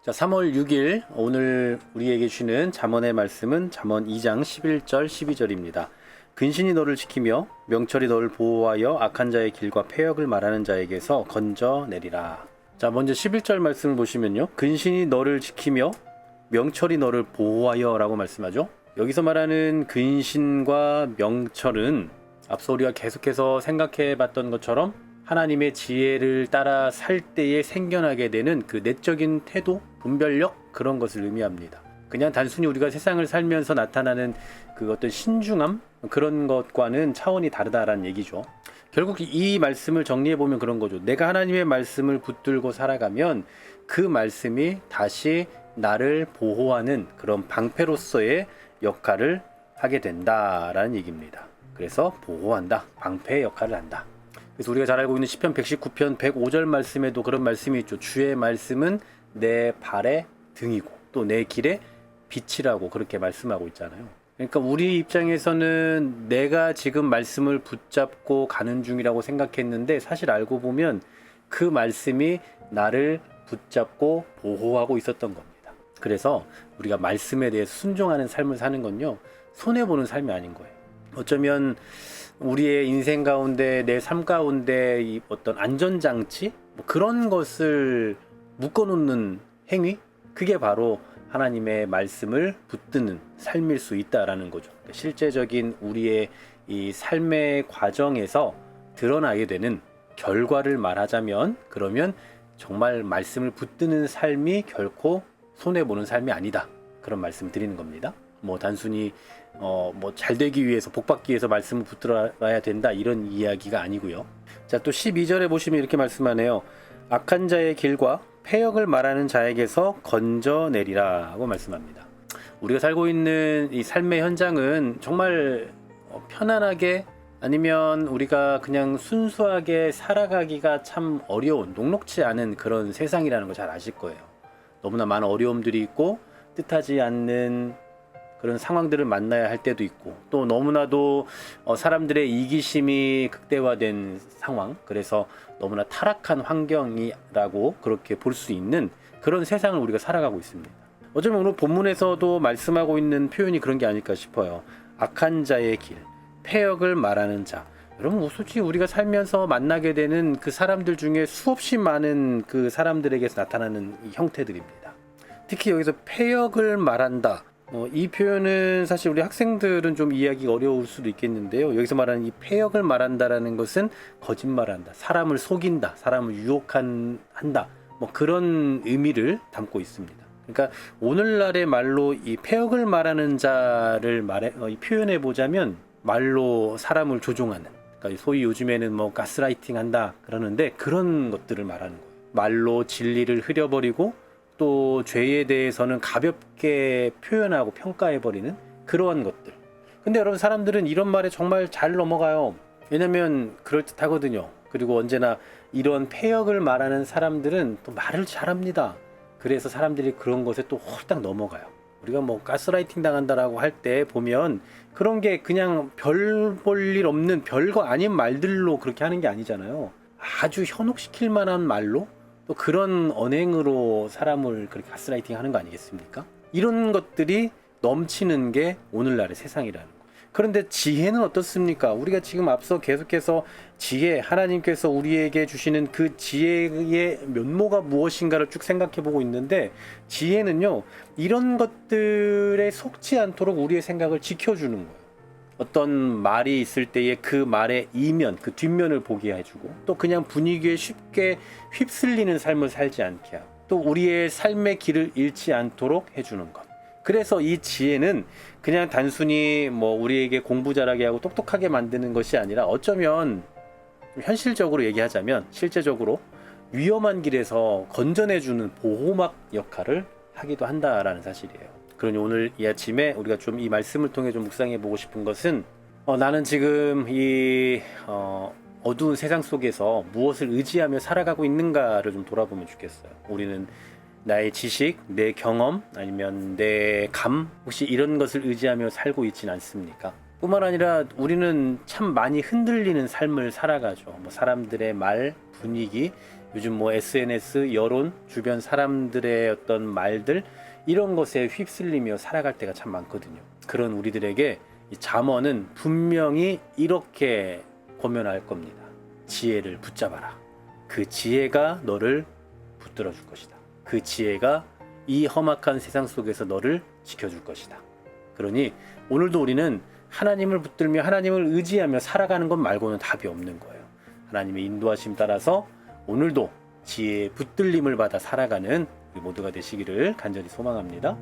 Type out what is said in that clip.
자, 3월 6일 오늘 우리에게 주시는 잠언의 말씀은 잠언 2장 11절 12절입니다. 근신이 너를 지키며 명철이 너를 보호하여 악한 자의 길과 패역을 말하는 자에게서 건져내리라. 자, 먼저 11절 말씀을 보시면요. 근신이 너를 지키며 명철이 너를 보호하여 라고 말씀하죠. 여기서 말하는 근신과 명철은 앞서 우리가 계속해서 생각해 봤던 것처럼 하나님의 지혜를 따라 살 때에 생겨나게 되는 그 내적인 태도, 분별력, 그런 것을 의미합니다. 그냥 단순히 우리가 세상을 살면서 나타나는 그 어떤 신중함, 그런 것과는 차원이 다르다라는 얘기죠. 결국 이 말씀을 정리해 보면 그런 거죠. 내가 하나님의 말씀을 붙들고 살아가면 그 말씀이 다시 나를 보호하는 그런 방패로서의 역할을 하게 된다라는 얘기입니다. 그래서 보호한다, 방패의 역할을 한다. 그래서 우리가 잘 알고 있는 시편 119편 105절 말씀에도 그런 말씀이 있죠. 주의 말씀은 내 발의 등이고 또 내 길의 빛이라고 그렇게 말씀하고 있잖아요. 그러니까 우리 입장에서는 내가 지금 말씀을 붙잡고 가는 중이라고 생각했는데 사실 알고 보면 그 말씀이 나를 붙잡고 보호하고 있었던 겁니다. 그래서 우리가 말씀에 대해 순종하는 삶을 사는 건요, 손해보는 삶이 아닌 거예요. 어쩌면 우리의 인생 가운데, 내 삶 가운데 이 어떤 안전장치? 그런 것을 묶어놓는 행위? 그게 바로 하나님의 말씀을 붙드는 삶일 수 있다라는 거죠. 실제적인 우리의 이 삶의 과정에서 드러나게 되는 결과를 말하자면, 그러면 정말 말씀을 붙드는 삶이 결코 손해보는 삶이 아니다. 그런 말씀 드리는 겁니다. 단순히 잘 되기 위해서, 복받기 위해서 말씀을 붙들어야 된다, 이런 이야기가 아니고요. 자, 또 12절에 보시면 이렇게 말씀하네요. 악한 자의 길과 패역을 말하는 자에게서 건져내리라 하고 말씀합니다. 우리가 살고 있는 이 삶의 현장은 정말 편안하게, 아니면 우리가 그냥 순수하게 살아가기가 참 어려운, 녹록지 않은 그런 세상이라는 거 잘 아실 거예요. 너무나 많은 어려움들이 있고 뜻하지 않는 그런 상황들을 만나야 할 때도 있고, 또 너무나도 사람들의 이기심이 극대화된 상황, 그래서 너무나 타락한 환경이라고 그렇게 볼 수 있는 그런 세상을 우리가 살아가고 있습니다. 어쩌면 오늘 본문에서도 말씀하고 있는 표현이 그런 게 아닐까 싶어요. 악한 자의 길, 패역을 말하는 자. 여러분, 솔직히 우리가 살면서 만나게 되는 그 사람들 중에 수없이 많은 그 사람들에게서 나타나는 이 형태들입니다. 특히 여기서 패역을 말한다, 이 표현은 사실 우리 학생들은 좀 이해하기 어려울 수도 있겠는데요. 여기서 말하는 이 패역을 말한다라는 것은 거짓말한다, 사람을 속인다, 사람을 유혹한다, 그런 의미를 담고 있습니다. 그러니까 오늘날의 말로 이 패역을 말하는 자를 표현해 보자면 말로 사람을 조종하는, 그러니까 소위 요즘에는 가스라이팅 한다 그러는데, 그런 것들을 말하는 거예요. 말로 진리를 흐려버리고 또 죄에 대해서는 가볍게 표현하고 평가해버리는 그러한 것들. 근데 여러분, 사람들은 이런 말에 정말 잘 넘어가요. 왜냐면 그럴듯하거든요. 그리고 언제나 이런 패역을 말하는 사람들은 또 말을 잘합니다. 그래서 사람들이 그런 것에 또 홀딱 넘어가요. 우리가 가스라이팅 당한다라고 할 때 보면 그런 게 그냥 별 볼 일 없는 별거 아닌 말들로 그렇게 하는 게 아니잖아요. 아주 현혹시킬 만한 말로, 또 그런 언행으로 사람을 그렇게 가스라이팅 하는 거 아니겠습니까? 이런 것들이 넘치는 게 오늘날의 세상이라는 거. 그런데 지혜는 어떻습니까? 우리가 지금 앞서 계속해서 지혜, 하나님께서 우리에게 주시는 그 지혜의 면모가 무엇인가를 쭉 생각해 보고 있는데, 지혜는요, 이런 것들에 속지 않도록 우리의 생각을 지켜주는 거예요. 어떤 말이 있을 때에 그 말의 이면, 그 뒷면을 보게 해주고, 또 그냥 분위기에 쉽게 휩쓸리는 삶을 살지 않게 하고, 또 우리의 삶의 길을 잃지 않도록 해주는 것. 그래서 이 지혜는 그냥 단순히 우리에게 공부 잘하게 하고 똑똑하게 만드는 것이 아니라, 어쩌면 현실적으로 얘기하자면 실제적으로 위험한 길에서 건져내주는 보호막 역할을 하기도 한다라는 사실이에요. 그러니 오늘 이 아침에 우리가 좀 이 말씀을 통해 좀 묵상해 보고 싶은 것은, 나는 지금 이 어두운 세상 속에서 무엇을 의지하며 살아가고 있는가를 좀 돌아보면 좋겠어요. 우리는 나의 지식, 내 경험, 아니면 내 감, 혹시 이런 것을 의지하며 살고 있진 않습니까? 뿐만 아니라 우리는 참 많이 흔들리는 삶을 살아가죠. 사람들의 말, 분위기, 요즘 뭐 SNS, 여론, 주변 사람들의 어떤 말들 이런 것에 휩쓸리며 살아갈 때가 참 많거든요. 그런 우리들에게 이 잠언은 분명히 이렇게 권면할 겁니다. 지혜를 붙잡아라. 그 지혜가 너를 붙들어 줄 것이다. 그 지혜가 이 험악한 세상 속에서 너를 지켜줄 것이다. 그러니 오늘도 우리는 하나님을 붙들며 하나님을 의지하며 살아가는 것 말고는 답이 없는 거예요. 하나님의 인도하심 따라서 오늘도 지혜의 붙들림을 받아 살아가는 우리 모두가 되시기를 간절히 소망합니다.